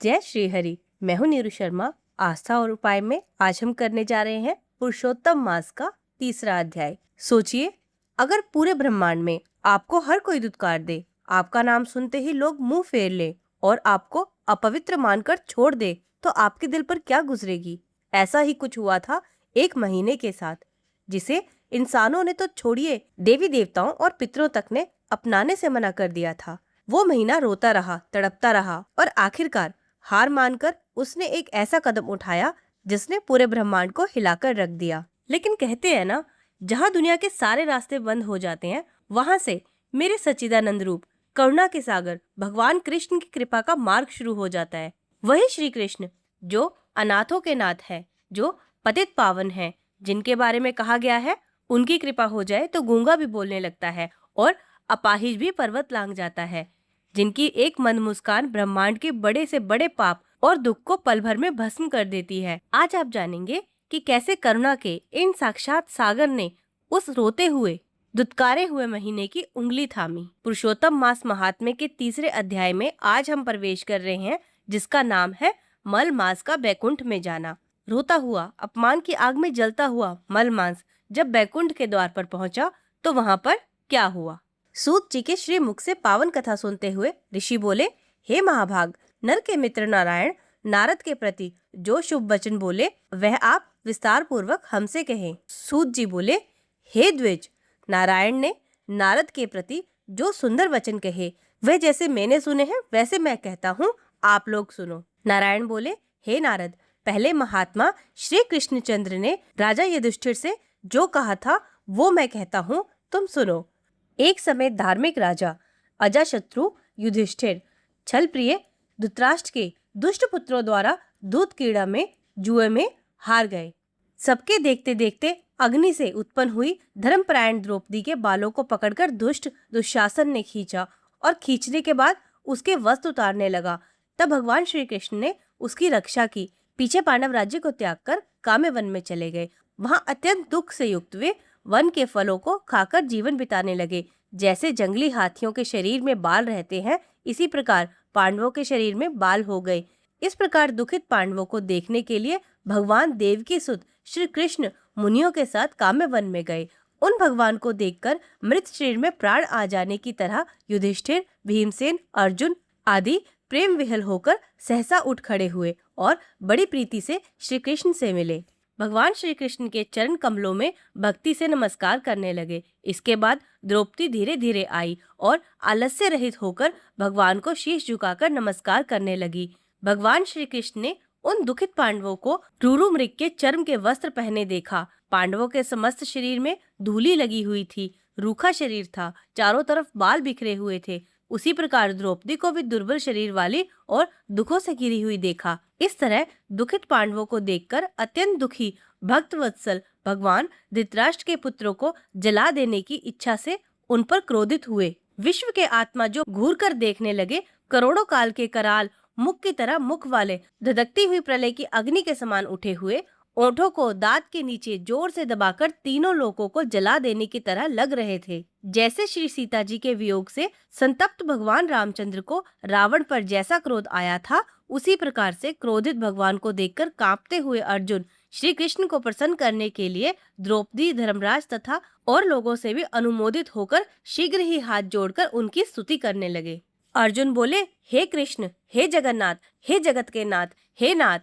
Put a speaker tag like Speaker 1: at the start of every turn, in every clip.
Speaker 1: जय श्री हरि। मैं हूँ नीरू शर्मा। आस्था और उपाय में आज हम करने जा रहे हैं पुरुषोत्तम मास का तीसरा अध्याय। सोचिए, अगर पूरे ब्रह्मांड में आपको हर कोई दुत्कार दे, आपका नाम सुनते ही लोग मुंह फेर ले और आपको अपवित्र मानकर छोड़ दे, तो आपके दिल पर क्या गुजरेगी। ऐसा ही कुछ हुआ था एक महीने के साथ, जिसे इंसानों ने तो छोड़िए, देवी देवताओं और पितरों तक ने अपनाने से मना कर दिया था। वो महीना रोता रहा, तड़पता रहा और आखिरकार हार मानकर उसने एक ऐसा कदम उठाया जिसने पूरे ब्रह्मांड को हिलाकर रख दिया। लेकिन कहते हैं ना, जहाँ दुनिया के सारे रास्ते बंद हो जाते हैं, वहां से मेरे सच्चिदानंद रूप करुणा के सागर भगवान कृष्ण की कृपा का मार्ग शुरू हो जाता है। वही श्री कृष्ण जो अनाथों के नाथ है, जो पतित पावन है, जिनके बारे में कहा गया है उनकी कृपा हो जाए तो गूंगा भी बोलने लगता है और अपाहिज भी पर्वत लांघ जाता है, जिनकी एक मंद मुस्कान ब्रह्मांड के बड़े से बड़े पाप और दुख को पल भर में भस्म कर देती है। आज आप जानेंगे कि कैसे करुणा के इन साक्षात सागर ने उस रोते हुए, दुत्कारे हुए महीने की उंगली थामी। पुरुषोत्तम मास महात्म्य के तीसरे अध्याय में आज हम प्रवेश कर रहे हैं, जिसका नाम है मल मास का बैकुंठ में जाना। रोता हुआ, अपमान की आग में जलता हुआ मल मास जब बैकुंठ के द्वार पर पहुंचा तो वहां पर क्या हुआ। सूत जी के श्री मुख से पावन कथा सुनते हुए ऋषि बोले, हे महाभाग, नर के मित्र नारायण नारद के प्रति जो शुभ वचन बोले वह आप विस्तार पूर्वक हमसे कहें। सूत जी बोले, हे द्विज, नारायण ने नारद के प्रति जो सुंदर वचन कहे वह जैसे मैंने सुने हैं वैसे मैं कहता हूँ, आप लोग सुनो। नारायण बोले, हे नारद, पहले महात्मा श्री कृष्णचंद्र ने राजा युधिष्ठिर से जो कहा था वो मैं कहता हूँ, तुम सुनो। एक समय धार्मिक राजा अजाशत्रु युधिष्ठिर छल प्रिय धृतराष्ट्र के दुष्ट पुत्रों द्वारा दूध क्रीड़ा में जुए में हार गए। सबके देखते देखते अग्नि से उत्पन्न हुई धर्मपरायण द्रौपदी के बालों को पकड़कर दुष्ट दुशासन ने खींचा और खींचने के बाद उसके वस्त्र उतारने लगा। तब भगवान श्री कृष्ण ने उसकी रक्षा की। पीछे पांडव राज्य को त्याग कर काम्य वन में चले गए। वहाँ अत्यंत दुख से युक्त वे वन के फलों को खाकर जीवन बिताने लगे। जैसे जंगली हाथियों के शरीर में बाल रहते हैं, इसी प्रकार पांडवों के शरीर में बाल हो गए। इस प्रकार दुखित पांडवों को देखने के लिए भगवान देवकी सुत श्री कृष्ण मुनियों के साथ काम्य वन में गए। उन भगवान को देखकर मृत शरीर में प्राण आ जाने की तरह युधिष्ठिर, भीमसेन, अर्जुन आदि प्रेम विहल होकर सहसा उठ खड़े हुए और बड़ी प्रीति से श्री कृष्ण से मिले। भगवान श्री कृष्ण के चरण कमलों में भक्ति से नमस्कार करने लगे। इसके बाद द्रौपदी धीरे धीरे आई और आलस्य रहित होकर भगवान को शीश झुकाकर नमस्कार करने लगी। भगवान श्री कृष्ण ने उन दुखित पांडवों को रूरु मृग के चर्म के वस्त्र पहने देखा। पांडवों के समस्त शरीर में धूली लगी हुई थी, रूखा शरीर था, चारों तरफ बाल बिखरे हुए थे। उसी प्रकार द्रौपदी को भी दुर्बल शरीर वाली और दुखों से घिरी हुई देखा। इस तरह दुखित पांडवों को देखकर अत्यंत दुखी भक्त वत्सल भगवान धृतराष्ट्र के पुत्रों को जला देने की इच्छा से उन पर क्रोधित हुए। विश्व के आत्मा जो घूर कर देखने लगे, करोड़ों काल के कराल मुख की तरह मुख वाले धधकती हुई प्रलय की अग्नि के समान उठे हुए, ओंठों को दांत के नीचे जोर से दबाकर तीनों लोकों को जला देने की तरह लग रहे थे। जैसे श्री सीता जी के वियोग से संतप्त भगवान रामचंद्र को रावण पर जैसा क्रोध आया था, उसी प्रकार से क्रोधित भगवान को देखकर कांपते हुए अर्जुन श्री कृष्ण को प्रसन्न करने के लिए द्रौपदी, धर्मराज तथा और लोगों से भी अनुमोदित होकर शीघ्र ही हाथ जोड़कर उनकी स्तुति करने लगे। अर्जुन बोले, हे कृष्ण, हे जगन्नाथ, हे जगत के नाथ, हे नाथ,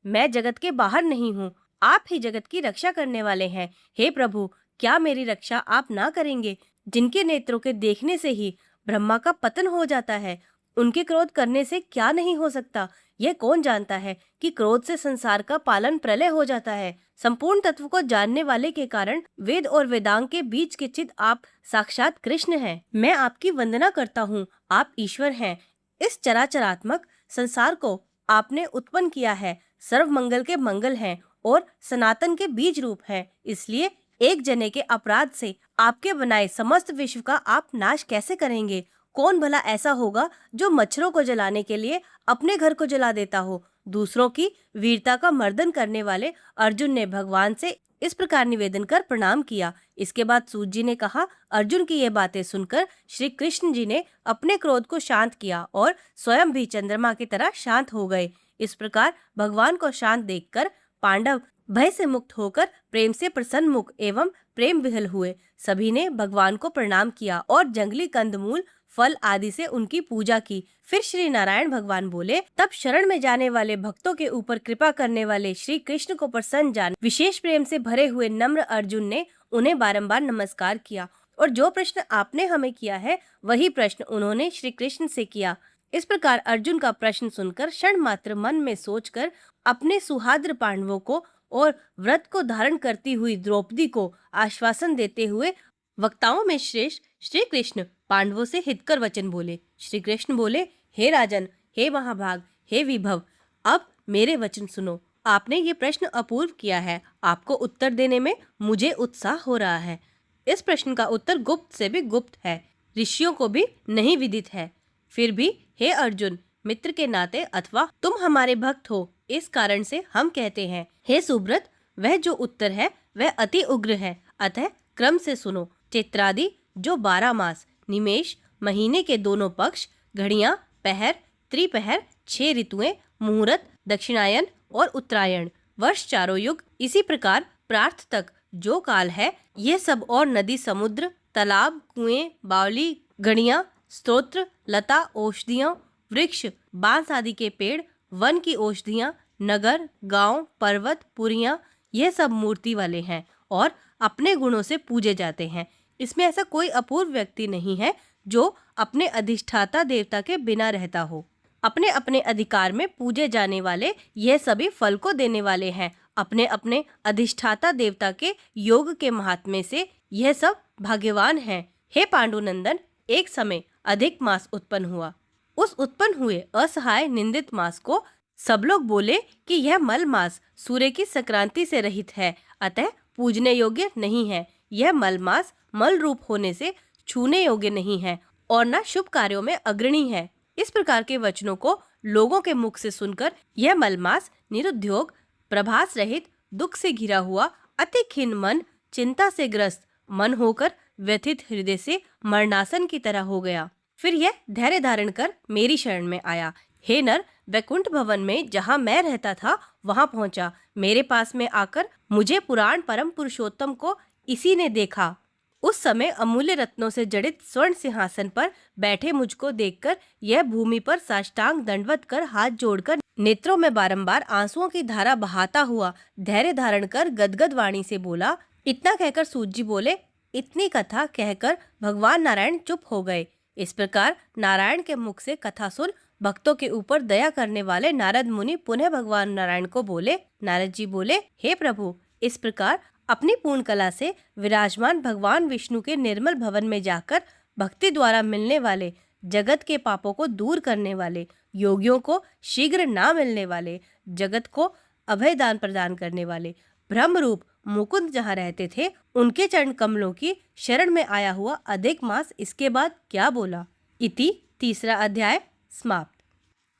Speaker 1: मैं जगत के बाहर नहीं हूँ, आप ही जगत की रक्षा करने वाले हैं। हे प्रभु, क्या मेरी रक्षा आप ना करेंगे? जिनके नेत्रों के देखने से ही ब्रह्मा का पतन हो जाता है, उनके क्रोध करने से क्या नहीं हो सकता? यह कौन जानता है कि क्रोध से संसार का पालन प्रलय हो जाता है। संपूर्ण तत्व को जानने वाले के कारण वेद और वेदांग के बीच के चित आप साक्षात कृष्ण हैं। मैं आपकी वंदना करता हूँ, आप ईश्वर हैं। इस चराचरात्मक संसार को आपने उत्पन्न किया है, सर्व मंगल के मंगल हैं और सनातन के बीज रूप हैं। इसलिए एक जने के अपराध से आपके बनाए समस्त विश्व का आप नाश कैसे करेंगे? कौन भला ऐसा होगा जो मच्छरों को जलाने के लिए अपने घर को जला देता हो, दूसरों की वीरता का मर्दन करने वाले अर्जुन ने भगवान से इस प्रकार निवेदन कर प्रणाम किया। इसके बाद सूत जी ने कहा, अर्जुन की ये बातें सुनकर श्री कृष्ण जी ने अपने क्रोध को शांत किया और स्वयं भी चंद्रमा की तरह शांत हो गए। इस प्रकार भगवान को शांत देखकर पांडव भय से मुक्त होकर प्रेम से प्रसन्न मुख एवं प्रेम विहल हुए। सभी ने भगवान को प्रणाम किया और जंगली कंदमूल फल आदि से उनकी पूजा की। फिर श्री नारायण भगवान बोले, तब शरण में जाने वाले भक्तों के ऊपर कृपा करने वाले श्री कृष्ण को प्रसन्न जान विशेष प्रेम से भरे हुए नम्र अर्जुन ने उन्हें बारंबार नमस्कार किया और जो प्रश्न आपने हमें किया है वही प्रश्न उन्होंने श्री कृष्ण से किया। इस प्रकार अर्जुन का प्रश्न सुनकर क्षण मात्र मन में सोचकर अपने सुहाद्र पांडवों को और व्रत को धारण करती हुई द्रौपदी को आश्वासन देते हुए वक्ताओं में श्रेष्ठ श्री कृष्ण पांडवों से हितकर वचन बोले। श्री कृष्ण बोले, हे राजन, हे महाभाग, हे विभव, अब मेरे वचन सुनो। आपने ये प्रश्न अपूर्व किया है, आपको उत्तर देने में मुझे उत्साह हो रहा है। इस प्रश्न का उत्तर गुप्त से भी गुप्त है, ऋषियों को भी नहीं विदित है। फिर भी हे अर्जुन, मित्र के नाते अथवा तुम हमारे भक्त हो, इस कारण से हम कहते हैं, हे सुब्रत, वह जो उत्तर है वह अति उग्र है, अतः क्रम से सुनो। चैत्रादि जो 12 मास, निमेष, महीने के दोनों पक्ष, घड़ियां, पहर, त्रिपहर, 6 ऋतुएं, मुहूर्त, दक्षिणायन और उत्तरायण, वर्ष चारों युग, इसी प्रकार प्रार्थ तक जो काल है, यह सब और नदी, समुद्र, तालाब, कुएं, बावली, घड़ियां, स्तोत्र, लता, औषधियां, वृक्ष, बांस आदि के पेड़, वन की औषधियां, नगर, गांव, पर्वत, पुरियां, यह सब मूर्ति वाले हैं और अपने गुणों से पूजे जाते हैं। इसमें ऐसा कोई अपूर्व व्यक्ति नहीं है जो अपने अधिष्ठाता देवता के बिना रहता हो। अपने अपने अधिकार में पूजे जाने वाले यह सभी फल को देने वाले हैं। अपने अपने अधिष्ठाता देवता के योग के महात्म्य से यह सब भाग्यवान हैं। हे पांडुनंदन, एक समय अधिक मास उत्पन्न हुआ। उस उत्पन्न हुए असहाय निंदित मास को सब लोग बोले कि यह मल मास सूर्य की संक्रांति से रहित है, अतः पूजने योग्य नहीं है। यह मल मास मल रूप होने से छूने योग्य नहीं है और न शुभ कार्यों में अग्रणी है। इस प्रकार के वचनों को लोगों के मुख से सुनकर यह मलमास निरुद्योग, प्रभास रहित, दुख से घिरा हुआ, अति खिन्न मन, चिंता से ग्रस्त मन होकर व्यथित हृदय से मरणासन की तरह हो गया। फिर यह धैर्य धारण कर मेरी शरण में आया। हे नर, वैकुंठ भवन में जहाँ मैं रहता था वहाँ पहुँचा। मेरे पास में आकर मुझे पुराण परम पुरुषोत्तम को इसी ने देखा। उस समय अमूल्य रत्नों से जड़ित स्वर्ण सिंहासन पर बैठे मुझको देखकर यह भूमि पर साष्टांग दंडवत कर हाथ जोड़कर नेत्रों में बारंबार आंसुओं की धारा बहाता हुआ धैर्य धारण कर गदगद वाणी से बोला। इतना कहकर सूत जी बोले। इतनी कथा कहकर भगवान नारायण चुप हो गए। इस प्रकार नारायण के मुख से कथा सुन भक्तों के ऊपर दया करने वाले नारद मुनि पुनः भगवान नारायण को बोले। नारद जी बोले, हे प्रभु, इस प्रकार अपनी पूर्ण कला से विराजमान भगवान विष्णु के निर्मल भवन में जाकर भक्ति द्वारा मिलने वाले, जगत के पापों को दूर करने वाले, योगियों को शीघ्र ना मिलने वाले, जगत को अभय दान प्रदान करने वाले ब्रह्म रूप मुकुंद जहाँ रहते थे उनके चरण कमलों की शरण में आया हुआ अधिक मास इसके बाद क्या बोला। इति तीसरा अध्याय समाप्त।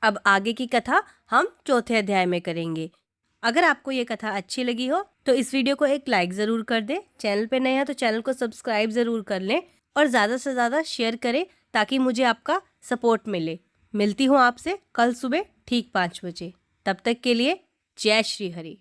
Speaker 1: अब आगे की कथा हम चौथे अध्याय में करेंगे। अगर आपको ये कथा अच्छी लगी हो तो इस वीडियो को एक लाइक ज़रूर कर दें। चैनल पे नए हैं तो चैनल को सब्सक्राइब ज़रूर कर लें और ज़्यादा से ज़्यादा शेयर करें ताकि मुझे आपका सपोर्ट मिले। मिलती हूँ आपसे कल सुबह ठीक 5 बजे। तब तक के लिए जय श्री हरि।